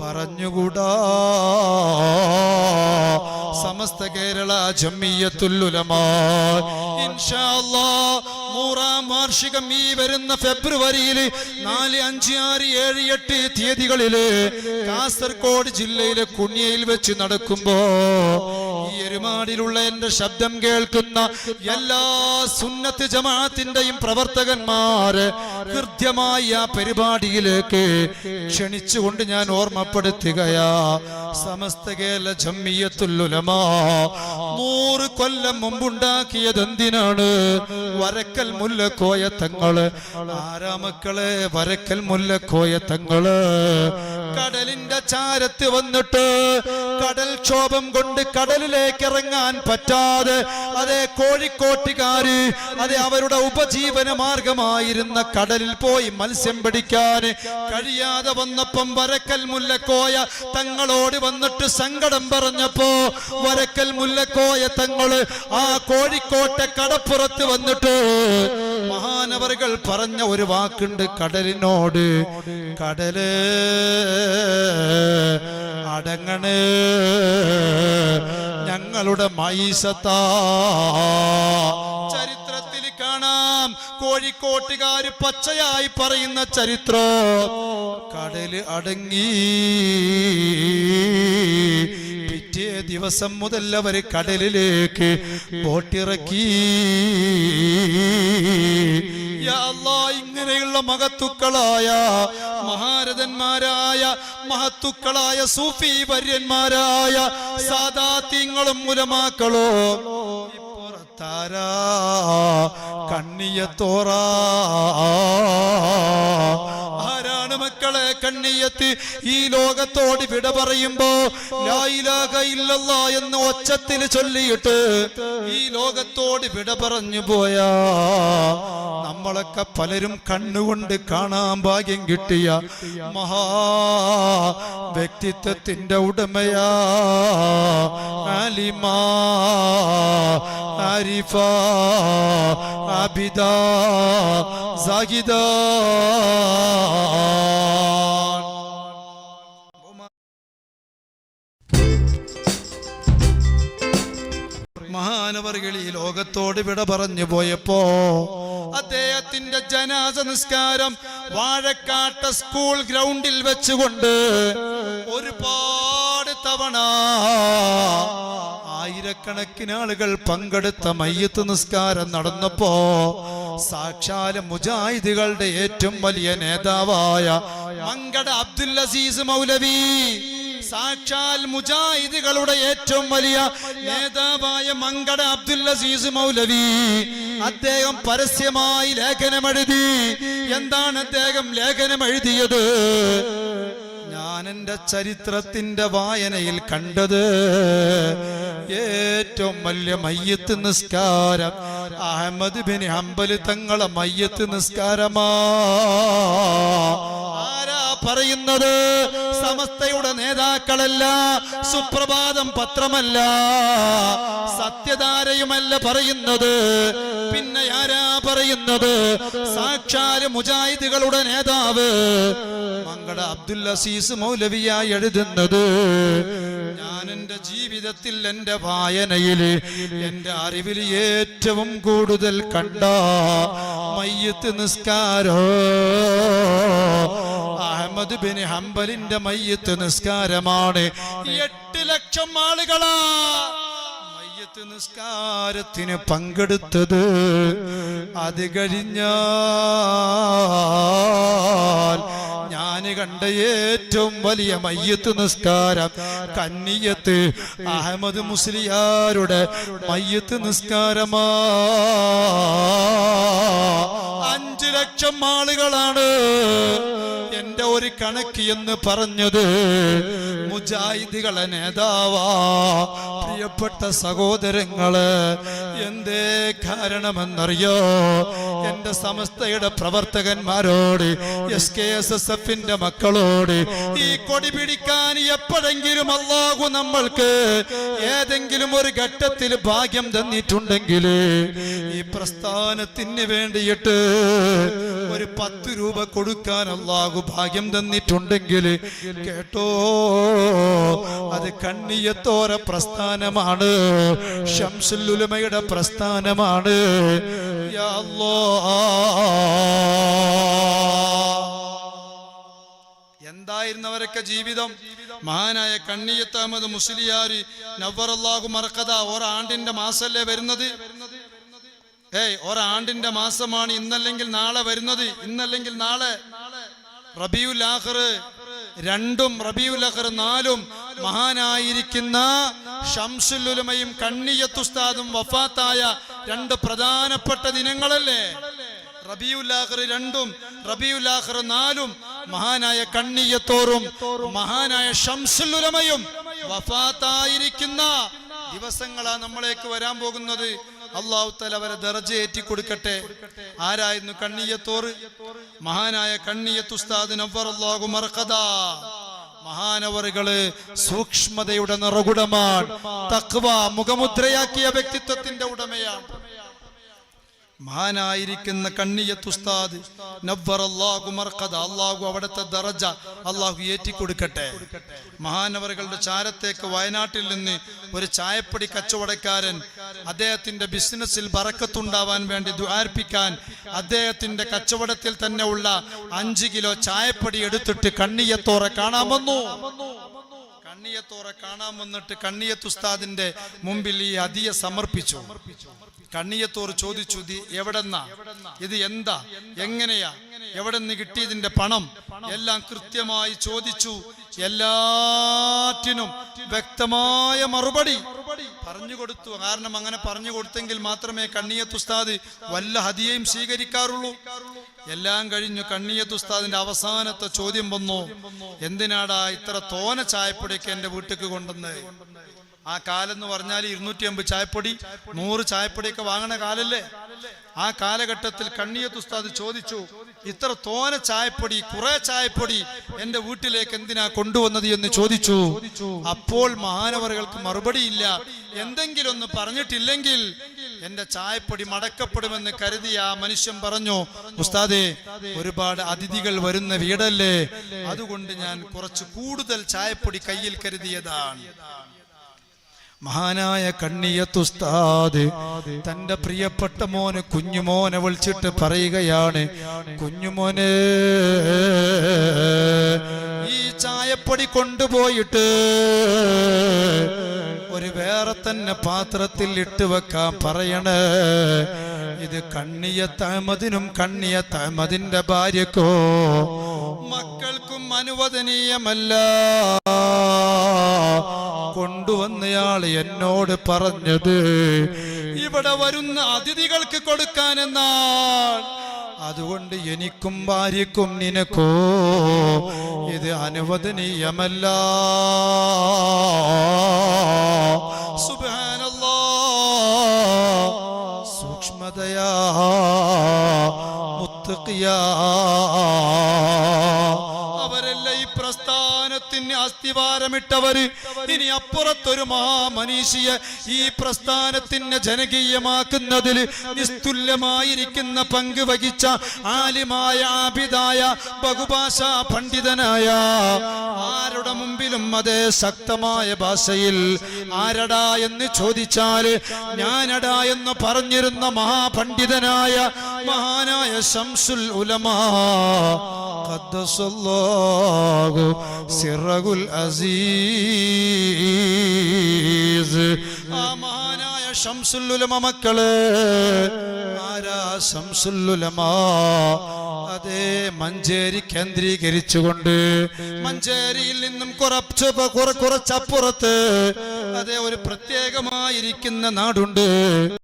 പറഞ്ഞുകൂടാ. സമസ്ത കേരള ജംഇയ്യത്തുൽ ഉലമാ ഇൻഷാ അല്ലാഹ് 100ാം വാർഷികം ഈ വരുന്ന ഫെബ്രുവരിയിൽ 4, 5, 6, 7, 8 തീയതികളില് കാസർഗോഡ് ജില്ലയിലെ കുണ്യയിൽ വെച്ച് നടക്കുമ്പോ ഈ എരുമാടിലുള്ള എന്റെ ശബ്ദം കേൾക്കുന്ന എല്ലാ സുന്നത്ത് ജമാഅത്തിന്റെയും പ്രവർത്തകന്മാര് കൃത്യമായി ആ പരിപാടിയിലേക്ക് ക്ഷണിച്ചുകൊണ്ട് ഞാൻ ഓർമ്മപ്പെടുത്തുകയാ. സമസ്ത കേരള ജംഇയ്യത്തുൽ ഉലമാ 100 കൊല്ലം മുമ്പുണ്ടാക്കിയത് എന്തിനാണ്? വരക്കൽ മുല്ലക്കോയ തങ്ങള്. ആരാ മക്കളെ? വരക്കൽ മുല്ലക്കോയ തങ്ങള് കടലിന്റെ ചാരത്ത് വന്നിട്ട് കടൽക്ഷോഭം കൊണ്ട് കടലിലേക്ക് ഇറങ്ങാൻ പറ്റാതെ അതേ കോഴിക്കോട്ടുകാര് അതേ അവരുടെ ഉപജീവന മാർഗമായിരുന്ന കടലിൽ പോയി മത്സ്യം പിടിക്കാൻ കഴിയാതെ വന്നപ്പം വരക്കൽ മുല്ലക്കോയ തങ്ങളോട് വന്നിട്ട് സങ്കടം പറഞ്ഞപ്പോ വരക്കൽ മുല്ലക്കോയ തങ്ങള് ആ കോഴിക്കോട്ടെ കടപ്പുറത്ത് വന്നിട്ട് മഹാനവറുകൾ പറഞ്ഞ ഒരു വാക്കുണ്ട് കടലിനോട്, കടല് അടങ്ങണ്, ഞങ്ങളുടെ മൈസത്താ. ചരിത്രത്തിൽ കാണാം കോഴിക്കോട്ടുകാര് പച്ചയായി പറയുന്ന ചരിത്രം. കടല് അടങ്ങി പിറ്റേ ദിവസം മുതൽ അവര് കടലിലേക്ക് ബോട്ടിറക്കി. ഇങ്ങനെയുള്ള മഹത്തുക്കളായ മഹാരഥന്മാരായ മഹത്തുക്കളായ സൂഫി വര്യന്മാരായ സാദാത്യങ്ങളും ഉലമാക്കളോ പുറത്താരാ കണ്ണിയത്തോറാ. ആരാണ് മക്കളെ കണ്ണിയത്ത്? ഈ ലോകത്തോട് വിട പറയുമ്പോ ലാ ഇലാഹ ഇല്ലല്ലാഹ് എന്ന് ഒച്ചത്തിൽ ചൊല്ലിയിട്ട് ഈ ലോകത്തോട് വിട പറഞ്ഞു പോയാ നമ്മളൊക്കെ പലരും കണ്ണുകൊണ്ട് കാണാൻ ഭാഗ്യം കിട്ടിയ മഹാ വ്യക്തിത്വത്തിന്റെ ഉടമയാ. ആലിമാ, ആരിഫ, ആബിദ, സാഹിദ. മഹാനവറുകൾ ഈ ലോകത്തോട് വിട പറഞ്ഞു പോയപ്പോ അദ്ദേഹത്തിന്റെ ജനാസ നിസ്കാരം വാഴക്കാട്ട സ്കൂൾ ഗ്രൗണ്ടിൽ വെച്ചുകൊണ്ട് ഒരുപാട് തവണ ആയിരക്കണക്കിന് ആളുകൾ പങ്കെടുത്ത മയ്യത്ത് നിസ്കാരം നടന്നപ്പോ സാക്ഷാൽ മുജാഹിദുകളുടെ ഏറ്റവും വലിയ നേതാവായ മങ്കട അബ്ദുൽ അസീസ് മൗലവി, സാക്ഷാൽ മുജാഹിദുകളുടെ ഏറ്റവും വലിയ നേതാവായ മങ്കട അബ്ദുൽ അസീസ് മൗലവി അദ്ദേഹം പരസ്യമായി ലേഖനമെഴുതി. എന്താണ് അദ്ദേഹം ലേഖനം എഴുതിയത്? ഞാൻ എന്റെ ചരിത്രത്തിന്റെ വായനയിൽ കണ്ടത് ഏറ്റവും വലിയ മയ്യത്ത് നിസ്കാരം അഹ്മദ് ബിൻ ഹംബൽ തങ്ങളെ മയ്യത്ത് നിസ്കാരമാ. ആരാ പറയുന്നത്? സമസ്തയുടെ നേതാക്കളല്ല, സുപ്രഭാതം പത്രമല്ല, സത്യധാരയുമല്ല പറയുന്നത്. പിന്നെ ആരാ പറയുന്നത്? സാക്ഷാൽ മുജാഹിദുകളുടെ നേതാവ് മങ്കട അബ്ദുൽ അസീസ് മൗലവിയായി എഴുതുന്നത്. ഞാൻ എന്റെ ജീവിതത്തിൽ എന്റെ വായനയിൽ എന്റെ അറിവിൽ ഏറ്റവും കൂടുതൽ കണ്ട മയ്യത്ത് നിസ്കാരോ അഹ്മദ് ബിൻ ഹംബലിന്റെ മയ്യത്ത് നിസ്കാരമാണ്. 8 ലക്ഷം ആളുകളാ മയ്യത്ത് നിസ്കാരത്തിന് പങ്കെടുത്തത്. അത് കഴിഞ്ഞാൽ ഞാൻ കണ്ട ഏറ്റവും വലിയ മയ്യത്ത് നിസ്കാരം കന്നിയത്ത് അഹമ്മദ് മുസ്ലിയാരുടെ മയ്യത്ത് നിസ്കാരമാ. 5 ലക്ഷം ആളുകളാണ് എന്റെ ഒരു കണക്ക് എന്ന് പറഞ്ഞത്. മുജാഹിദുകളെ നേതാവാ. പ്രിയപ്പെട്ട സഹോദരങ്ങള്, എന്തേ കാരണമെന്നറിയോ? എന്റെ സമസ്തയുടെ പ്രവർത്തകന്മാരോട്, SKSSF-ന്റെ മക്കളോട് ഈ കൊടി പിടിക്കാൻ എപ്പോഴെങ്കിലും അല്ലാഹു നമ്മൾക്ക് ഏതെങ്കിലും ഒരു ഘട്ടത്തിൽ ഭാഗ്യം തന്നിട്ടുണ്ടെങ്കിൽ, ഈ പ്രസ്ഥാനത്തിന് വേണ്ടിയിട്ട് ഒരു 10 രൂപ കൊടുക്കാൻ അല്ലാഹു ഭാഗ്യം തന്നിട്ടുണ്ടെങ്കിൽ കേട്ടോ, അത് കണ്ണിയത്തോര പ്രസ്ഥാനമാണ്, ശംസുൽ ഉലമയുടെ പ്രസ്ഥാനമാണ്. യാ അല്ലാഹ്, എന്തായിരുന്നവരൊക്കെ ജീവിതം? മഹാനായ കണ്ണിയത്ത് അഹ്മദ് മുസ്ലിയാർ നവ്വറല്ലാഹു മർഖദ ഒരാണ്ടിന്റെ മാസല്ലേ വരുന്നത്? ഒരാണ്ടിന്റെ മാസമാണ് ഇന്നല്ലെങ്കിൽ നാളെ വരുന്നത്. ഇന്നല്ലെങ്കിൽ നാളെ റബീഉൽ ആഖിർ 2ഉം റബീഉൽ ആഖിർ 4ഉം മഹാനായിരിക്കുന്ന ശംസുൽ ഉലമയും കണ്ണിയത്ത് ഉസ്താദും വഫാത്തായ 2 പ്രധാനപ്പെട്ട ദിനങ്ങളല്ലേ? റബീഉൽ ആഖിർ 2ഉം റബീഉൽ ആഖിർ 4ഉം മഹാനായ കണ്ണിയത്തോറും മഹാനായ ശംസുൽ ഉലമയും വഫാത്തായിരിക്കുന്ന ദിവസങ്ങളാണ് നമ്മളേക്ക് വരാൻ പോകുന്നത്. അല്ലാഹു തആല അവരെ ദർജ ഏറ്റി കൊടുക്കട്ടെ. ആരായിരുന്നു കണ്ണിയത്തോർ? മഹാനായ കണ്ണിയത്ത് ഉസ്താദ് നവ്വറല്ലാഹു മർഖദ. മഹാനവറുകള് സൂക്ഷ്മതയുടെ നിറകുടമാണ്, തഖ്വ മുഖമുദ്രയാക്കിയ വ്യക്തിത്വത്തിന്റെ ഉടമയാണ്. മഹാനായിരിക്കുന്ന കണ്ണിയത്ത് ഉസ്താദ് നവ്വറല്ലാഹു മർഖദ, അല്ലാഹു അവിടുത്തെ ദർജ അല്ലാഹു ഏറ്റിക്കൊടുക്കട്ടെ. മഹാനവറുകളുടെ ചാരത്തേക്ക് വയനാട്ടിൽ നിന്ന് ഒരു ചായപ്പൊടി കച്ചവടക്കാരൻ അദ്ദേഹത്തിന്റെ ബിസിനസ്സിൽ ബറക്കത്തുണ്ടാവാൻ വേണ്ടി ദുആർപ്പിക്കാൻ അദ്ദേഹത്തിന്റെ കച്ചവടത്തിൽ തന്നെ ഉള്ള 5 കിലോ ചായപ്പൊടി എടുത്തിട്ട് കണ്ണിയത്തോറെ കാണാൻ വന്നു. കണ്ണിയത്തോറെ കാണാൻ വന്നിട്ട് കണ്ണിയത്ത് ഉസ്താദിന്റെ മുമ്പിൽ ഈ ഹദിയ സമർപ്പിച്ചു. കണ്ണിയത്തോർ ചോദിച്ചു, എവിടെന്നാ ഇത്, എന്താ, എങ്ങനെയാ, എവിടെ നിന്ന് കിട്ടിയതിന്റെ പണം എല്ലാം കൃത്യമായി ചോദിച്ചു. എല്ലാറ്റിനും വ്യക്തമായ മറുപടി പറഞ്ഞു കൊടുത്തു. കാരണം അങ്ങനെ പറഞ്ഞു കൊടുത്തെങ്കിൽ മാത്രമേ കണ്ണിയത്ത് ഉസ്താദ് വല്ല ഹദിയയും സ്വീകരിക്കാറുള്ളൂ. എല്ലാം കഴിഞ്ഞു കണ്ണിയത്ത് ഉസ്താദിന്റെ അവസാനത്തെ ചോദ്യം വന്നു, എന്തിനാടാ ഇത്ര തോന ചായപ്പൊടിയൊക്കെ എന്റെ വീട്ടിലേക്ക് കൊണ്ടുവന്നത്? ആ കാലം എന്ന് പറഞ്ഞാൽ 250 ചായപ്പൊടി 100 ചായപ്പൊടിയൊക്കെ വാങ്ങണ കാലല്ലേ? ആ കാലഘട്ടത്തിൽ കണ്ണിയത്ത് ഉസ്താദ് ചോദിച്ചു, ഇത്ര തോന ചായപ്പൊടി, കുറെ ചായപ്പൊടി എന്റെ വീട്ടിലേക്ക് എന്തിനാ കൊണ്ടുവന്നത് എന്ന് ചോദിച്ചു. അപ്പോൾ മഹാനവറുകൾക്ക് മറുപടിയില്ല. എന്തെങ്കിലും ഒന്ന് പറഞ്ഞിട്ടില്ലെങ്കിൽ എന്റെ ചായപ്പൊടി മടക്കപ്പെടുമെന്ന് കരുതിയ ആ മനുഷ്യൻ പറഞ്ഞു, ഉസ്താദേ, ഒരുപാട് അതിഥികൾ വരുന്ന വീടല്ലേ, അതുകൊണ്ട് ഞാൻ കുറച്ച് കൂടുതൽ ചായപ്പൊടി കയ്യിൽ കരുതിയതാണ്. മഹാനായ കണ്ണിയത്ത് ഉസ്താദ് തന്റെ പ്രിയപ്പെട്ട മോന് കുഞ്ഞുമോനെ വിളിച്ചിട്ട് പറയുകയാണ്, കുഞ്ഞുമോനെ, ഈ ചായപ്പൊടി കൊണ്ടുപോയിട്ട് ഒരു വേറെ തന്നെ പാത്രത്തിൽ ഇട്ട് വെക്കാൻ പറയണേ. ഇത് കണ്ണിയത്ത് അഹ്മദിനും കണ്ണിയത്ത് അഹ്മദിന്റെ ഭാര്യക്കോ മക്കൾക്കും അനുവദനീയമല്ല. കൊണ്ടുവന്നയാൾ എന്നോട് പറഞ്ഞത് ഇവിടെ വരുന്ന അതിഥികൾക്ക് കൊടുക്കാനെന്നാണ്. അതുകൊണ്ട് എനിക്കും ഭാര്യക്കും നിനക്കോ ഇത് അനുവദനീയമല്ല. സുബ്ഹാനല്ലാഹ്, സൂക്ഷ്മതയാ, മുത്തഖിയാ, അവരല്ല ഈ പ്രസ്ഥാനത്തിന് അസ്ഥിവാരമിട്ടവര്. ഇനി അപ്പുറത്തൊരു മഹാമനീഷിയെ ഈ പ്രസ്ഥാനത്തിനെ ജനകീയമാക്കുന്നതിൽ നിസ്തുല്യമായിരിക്കുന്ന പങ്ക് വഹിച്ച ആലിമായ, ആബിദായ, ബഹുഭാഷാ പണ്ഡിതനായ, ആരുടെ മുമ്പിലും അതേ ശക്തമായ ഭാഷയിൽ ആരടാ എന്ന് ചോദിച്ചാല് ഞാനടാ എന്ന് പറഞ്ഞിരുന്ന മഹാപണ്ഡിതനായ മഹാനായ ശംസുൽ ഉലമാ ഖദ്ദസല്ലാഹു സിറഹുൽ അസീസ്, ആ മഹാനായ ശംസുൽ ഉലമ മക്കളെ, ആരാ ശംസുൽ ഉലമ? അതേ മഞ്ചേരി കേന്ദ്രീകരിച്ചുകൊണ്ട്, മഞ്ചേരിയിൽ നിന്നും കുറച്ചപ്പുറത്ത് അതേ ഒരു പ്രത്യേകമായിരിക്കുന്ന നാടുണ്ട്.